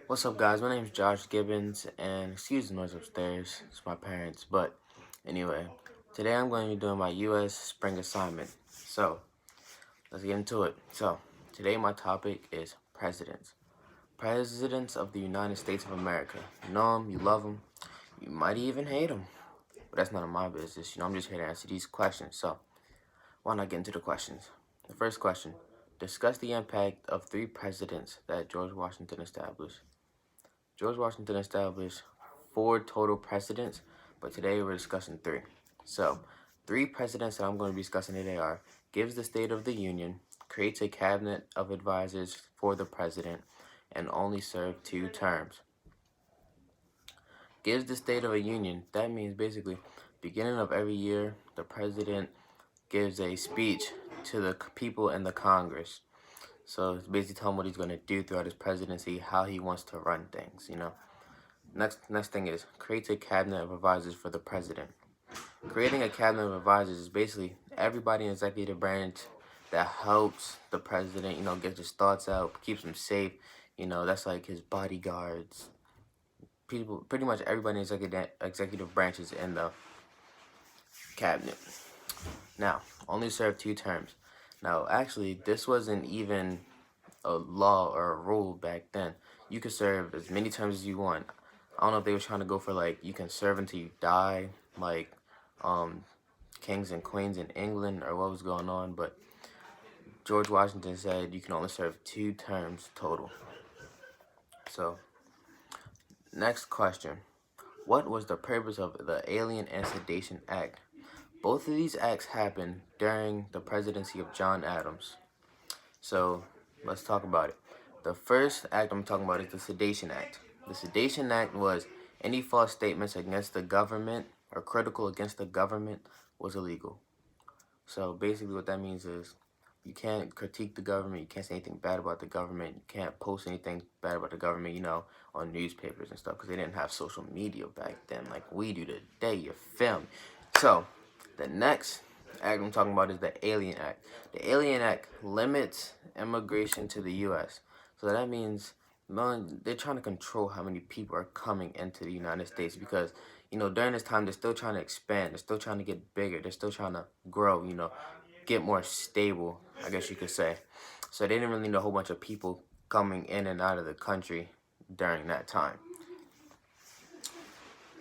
What's up, guys? My name is Josh Gibbons, and excuse the noise upstairs. It's my parents. But anyway, today I'm going to be doing my U.S. spring assignment. So let's get into it. So today my topic is presidents. Presidents of the United States of America. You know them, you love them, you might even hate them. But that's none of my business. I'm just here to answer these questions. So why not get into the questions? The first question: discuss the impact of 3 presidents that George Washington established. George Washington established 4 total presidents, but today we're discussing 3. So, 3 presidents that I'm going to be discussing today are: gives the State of the Union, creates a cabinet of advisors for the president, and only serve 2 terms. Gives the State of a Union, that means basically beginning of every year, the president gives a speech to the people in the Congress. So it's basically telling what he's going to do throughout his presidency, how he wants to run things. Next thing is creates a cabinet of advisors for the president. Creating a cabinet of advisors is basically everybody in the executive branch that helps the president, get his thoughts out, keeps him safe. That's like his bodyguards. People, pretty much everybody in the executive branch is in the cabinet. Now, only serve 2 terms. Now, actually, this wasn't even a law or a rule back then. You could serve as many terms as you want. I don't know if they were trying to go for like you can serve until you die, like kings and queens in England, or what was going on, but George Washington said you can only serve 2 terms total. So, next question. What was the purpose of the Alien and Sedition Act? Both of these acts happened during the presidency of John Adams. So, let's talk about it. The first act I'm talking about is the Sedition Act. The Sedition Act was any false statements against the government or critical against the government was illegal. So basically what that means is you can't critique the government, you can't say anything bad about the government, you can't post anything bad about the government, on newspapers and stuff, because they didn't have social media back then like we do today, you feel me? So, the next act I'm talking about is the Alien Act. The Alien Act limits immigration to the U.S. So that means they're trying to control how many people are coming into the United States because, during this time, they're still trying to expand. They're still trying to get bigger. They're still trying to grow, get more stable, I guess you could say. So they didn't really need a whole bunch of people coming in and out of the country during that time.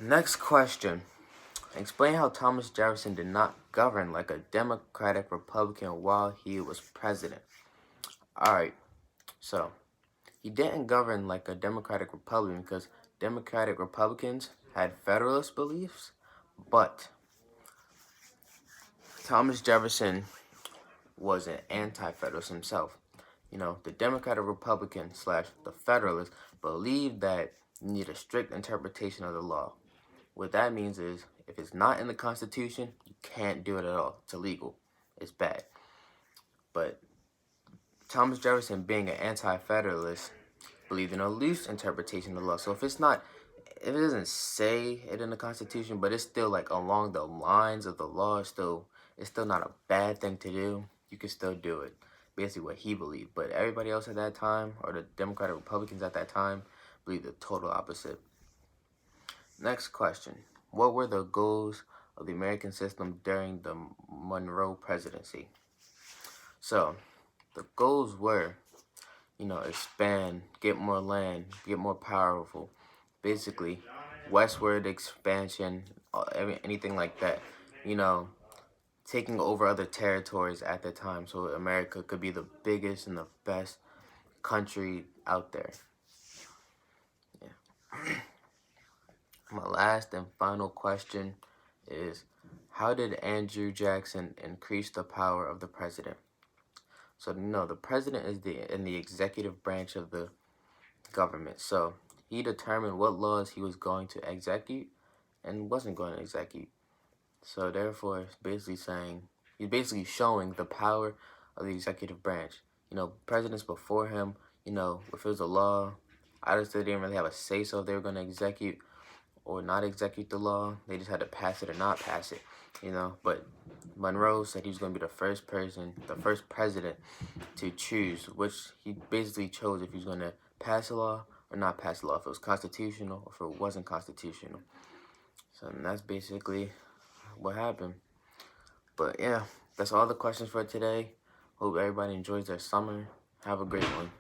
Next question. Explain how Thomas Jefferson did not govern like a Democratic Republican while he was president. Alright, so he didn't govern like a Democratic Republican because Democratic Republicans had Federalist beliefs, but Thomas Jefferson was an anti-Federalist himself. The Democratic Republican / the Federalist believed that you need a strict interpretation of the law. What that means is if it's not in the Constitution, you can't do it at all. It's illegal. It's bad. But Thomas Jefferson, being an anti-Federalist, believed in a loose interpretation of the law. So if it doesn't say it in the Constitution, but it's still like along the lines of the law, it's still not a bad thing to do. You can still do it. Basically what he believed. But everybody else at that time, or the Democratic Republicans at that time, believed the total opposite. Next question. What were the goals of the American system during the Monroe presidency? So, the goals were, expand, get more land, get more powerful. Basically, westward expansion, anything like that. Taking over other territories at the time so America could be the biggest and the best country out there. Yeah. My last and final question is, how did Andrew Jackson increase the power of the president? So, the president is in the executive branch of the government. So, he determined what laws he was going to execute and wasn't going to execute. So, therefore, he's basically showing the power of the executive branch. Presidents before him, if it was a law, obviously they didn't really have a say-so if they were going to execute or not execute the law. They just had to pass it or not pass it, But Monroe said he was going to be the first president to choose, which he basically chose if he was going to pass a law or not pass a law, if it was constitutional or if it wasn't constitutional. So that's basically what happened. But yeah, that's all the questions for today. Hope everybody enjoys their summer. Have a great one.